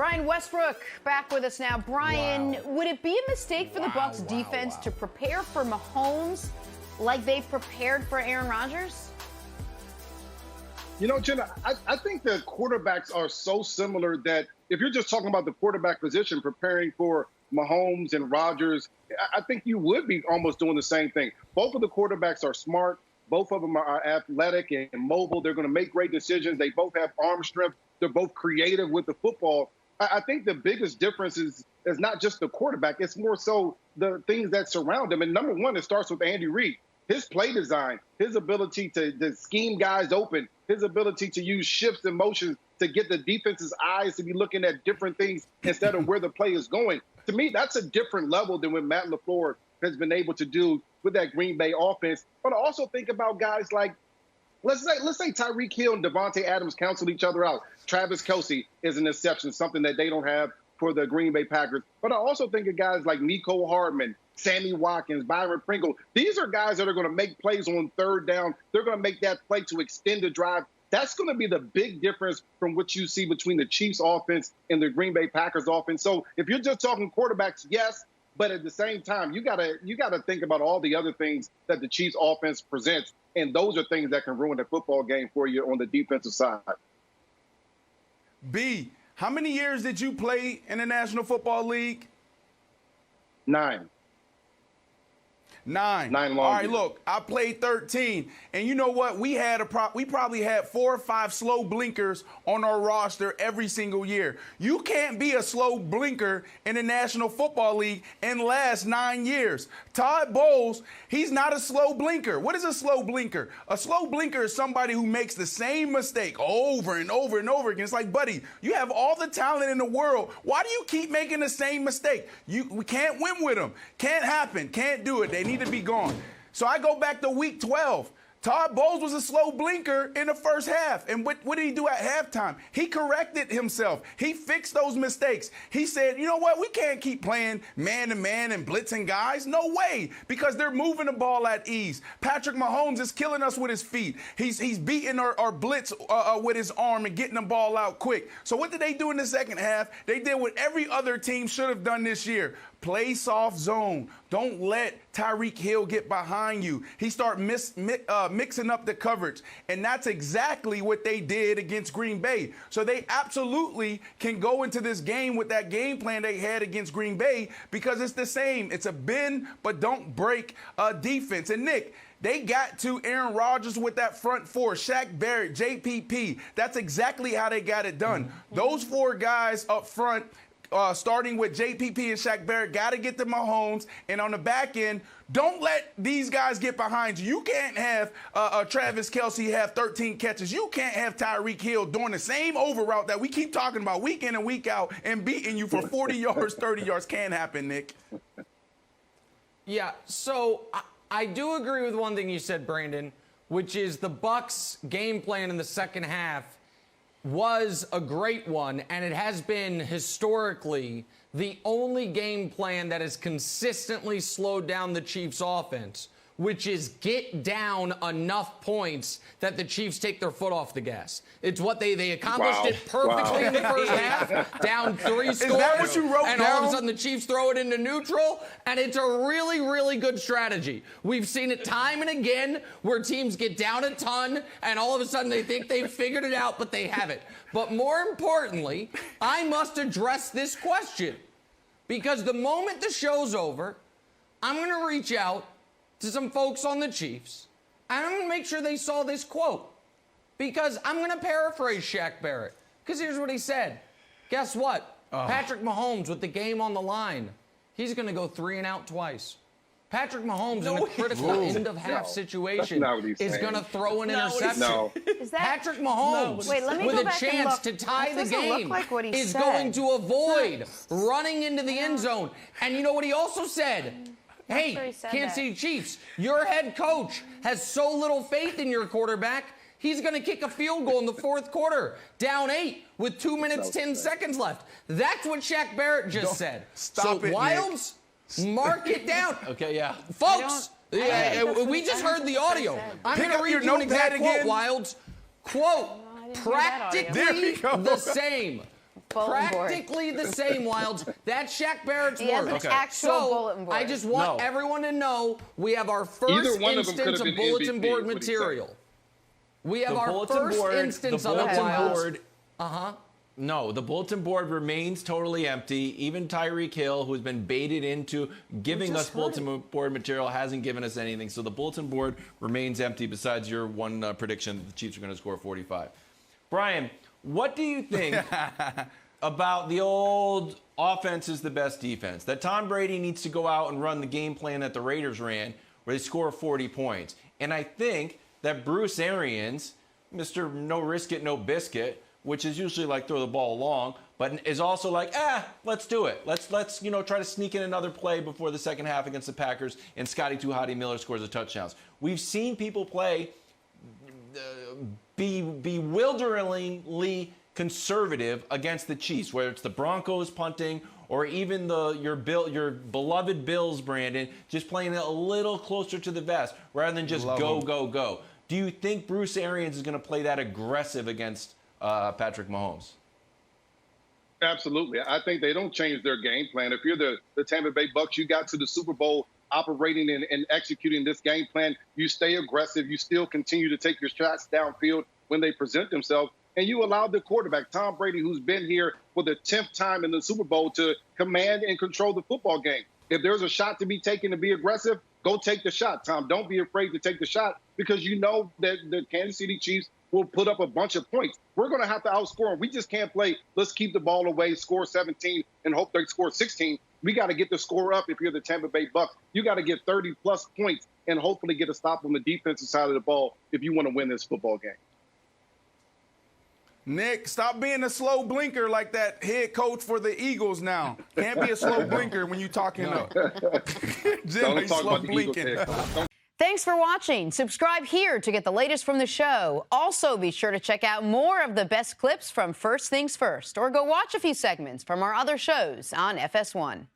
Brian Westbrook back with us now. Brian, would it be a mistake for the Bucs defense to prepare for Mahomes like they prepared for Aaron Rodgers? You know, Jenna, I think the quarterbacks are so similar that if you're just talking about the quarterback position, preparing for Mahomes and Rodgers, I think you would be almost doing the same thing. Both of the quarterbacks are smart. Both of them are athletic and mobile. They're going to make great decisions. They both have arm strength. They're both creative with the football. I think the biggest difference is not just the quarterback. It's more so the things that surround him. And number one, it starts with Andy Reid. His play design, his ability to scheme guys open, his ability to use shifts and motions to get the defense's eyes to be looking at different things instead of where the play is going. To me, that's a different level than what Matt LaFleur has been able to do with that Green Bay offense. But I also think about guys like, let's say Tyreek Hill and Devontae Adams cancel each other out. Travis Kelce is an exception, something that they don't have for the Green Bay Packers. But I also think of guys like Mecole Hardman, Sammy Watkins, Byron Pringle. These are guys that are going to make plays on third down. They're going to make that play to extend the drive. That's going to be the big difference from what you see between the Chiefs offense and the Green Bay Packers offense. So if you're just talking quarterbacks, yes, but at the same time, you gotta think about all the other things that the Chiefs offense presents, and those are things that can ruin the football game for you on the defensive side. B, how many years did you play in the National Football League? 9. 9 long All right, years. look, I played 13, and you know what? We probably had 4 or 5 slow blinkers on our roster every single year. You can't be a slow blinker in the National Football League and last 9 years. Todd Bowles, he's not a slow blinker. What is a slow blinker? A slow blinker is somebody who makes the same mistake over and over and over again. It's like, buddy, you have all the talent in the world. Why do you keep making the same mistake? We can't win with them. Can't happen. Can't do it. They need to be gone. So I go back to week 12. Todd Bowles was a slow blinker in the first half. And what did he do at halftime? He corrected himself. He fixed those mistakes. He said, you know what? We can't keep playing man-to-man and blitzing guys. No way, because they're moving the ball at ease. Patrick Mahomes is killing us with his feet. He's beating our blitz with his arm and getting the ball out quick. So what did they do in the second half? They did what every other team should have done this year. Play soft zone. Don't let Tyreek Hill get behind you. He start mixing up the coverage. And that's exactly what they did against Green Bay. So they absolutely can go into this game with that game plan they had against Green Bay because it's the same. It's a bend but don't break defense. And Nick, they got to Aaron Rodgers with that front four, Shaq Barrett, JPP. That's exactly how they got it done. Those 4 guys up front, starting with JPP and Shaq Barrett, got to get to Mahomes. And on the back end, don't let these guys get behind you. You can't have Travis Kelce have 13 catches. You can't have Tyreek Hill doing the same over route that we keep talking about week in and week out and beating you for 40 yards, 30 yards. Can't happen, Nick. Yeah, so I do agree with one thing you said, Brandon, which is the Bucs' game plan in the second half was a great one, and it has been historically the only game plan that has consistently slowed down the Chiefs' offense, which is get down enough points that the Chiefs take their foot off the gas. It's what they accomplished it perfectly in the first half, down 3 scores. Is that what you wrote and down? all of a sudden the Chiefs throw it into neutral, and it's a really, really good strategy. We've seen it time and again where teams get down a ton, and all of a sudden they think they've figured it out, but they haven't. But more importantly, I must address this question, because the moment the show's over, I'm going to reach out to some folks on the Chiefs, and I'm going to make sure they saw this quote, because I'm going to paraphrase Shaq Barrett, because here's what he said. Guess what? Patrick Mahomes with the game on the line, he's going to go 3 and out twice. Patrick Mahomes in a critical end-of-half situation is going to throw an interception. No. Patrick Mahomes, with a chance to tie the game, is going to avoid running into the end zone. And you know what he also said? Hey, Kansas City Chiefs, your head coach has so little faith in your quarterback, he's going to kick a field goal in the 4th quarter, down 8 with 2 minutes, 10 seconds left. That's what Shaq Barrett just said. Stop it, Wilds, mark it down. Okay, yeah. Folks, we just heard the audio. I'm going to read you an exact quote, Wilds. Quote, practically the same. bulletin board. Practically the same, Wilds. That's Shaq Barrett's He has word. an actual bulletin board. I just want everyone to know we have our first instance of bulletin board material. We have our first instance of it, Wilds. No, the bulletin board remains totally empty. Even Tyreek Hill, who's been baited into giving us bulletin board material, hasn't given us anything. So the bulletin board remains empty besides your one prediction that the Chiefs are going to score 45. Brian, what do you think about the old offense is the best defense? That Tom Brady needs to go out and run the game plan that the Raiders ran where they score 40 points. And I think that Bruce Arians, Mr. No Risk It, No Biscuit, which is usually like throw the ball long, but is also like, let's do it. Let's try to sneak in another play before the second half against the Packers, and Scotty Tuhati Miller scores a touchdown. We've seen people play bewilderingly conservative against the Chiefs, whether it's the Broncos punting or even your beloved Bills, Brandon, just playing it a little closer to the vest rather than just go. Do you think Bruce Arians is going to play that aggressive against Patrick Mahomes? Absolutely. I think they don't change their game plan. If you're the Tampa Bay Bucs, you got to the Super Bowl operating and executing this game plan. You stay aggressive. You still continue to take your shots downfield when they present themselves. And you allow the quarterback, Tom Brady, who's been here for the 10th time in the Super Bowl, to command and control the football game. If there's a shot to be taken to be aggressive, go take the shot, Tom. Don't be afraid to take the shot because you know that the Kansas City Chiefs will put up a bunch of points. We're going to have to outscore them. We just can't play, let's keep the ball away, score 17, and hope they score 16. We got to get the score up if you're the Tampa Bay Bucs. You got to get 30-plus points and hopefully get a stop on the defensive side of the ball if you want to win this football game. Nick, stop being a slow blinker like that head coach for the Eagles now. Can't be a slow blinker when you're talking up. Don't talk about the Eagles head coach. Thanks for watching. Subscribe here to get the latest from the show. Also, be sure to check out more of the best clips from First Things First, or go watch a few segments from our other shows on FS1.